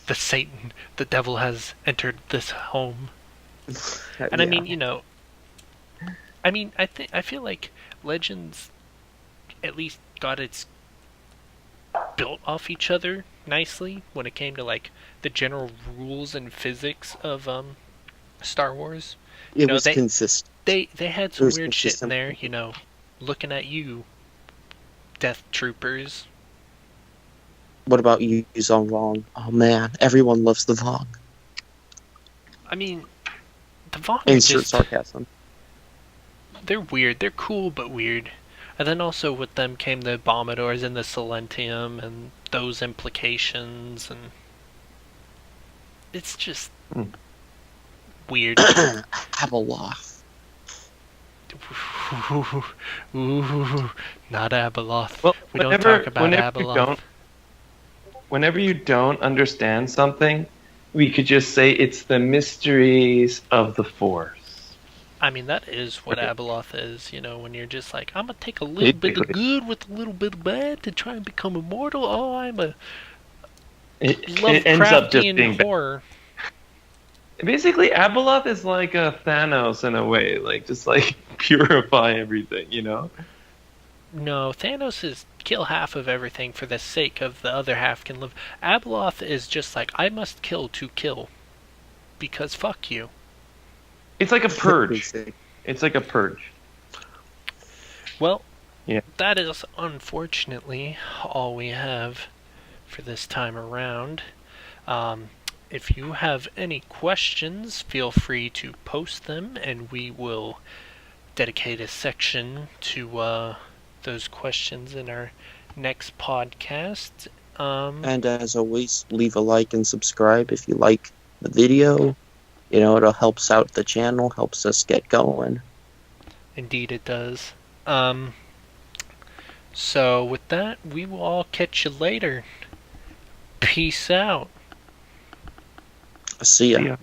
The Satan, the devil has entered this home. And yeah. I feel like Legends at least got its built off each other nicely when it came to the general rules and physics of Star Wars. It was consistent. They had some weird shit in there, looking at you, Death Troopers. What about you, Zong Long? Oh man, everyone loves the Vong. I mean, the Vong Insert sarcasm. They're weird. They're cool, but weird. And then also with them came the Abominors and the Silentium and those implications, and it's just weird. Abeloth. Ooh, not Abeloth. Well, we don't talk about Abeloth. Whenever you don't understand something, we could just say it's the mysteries of the Force. I mean, that is what Abeloth is, when you're just like, I'm going to take a little bit of good with a little bit of bad to try and become immortal. Oh, I'm a Lovecraftian horror. Basically, Abeloth is like a Thanos in a way, just purify everything, No, Thanos is kill half of everything for the sake of the other half can live. Abeloth is just I must kill to kill. Because fuck you. It's like a purge. It's like a purge. Well, yeah. That is unfortunately all we have for this time around. If you have any questions, feel free to post them, and we will dedicate a section to those questions in our next podcast. And as always, leave a like and subscribe if you like the video. It helps out the channel, helps us get going. Indeed it does. So with that, we will all catch you later. Peace out. See ya.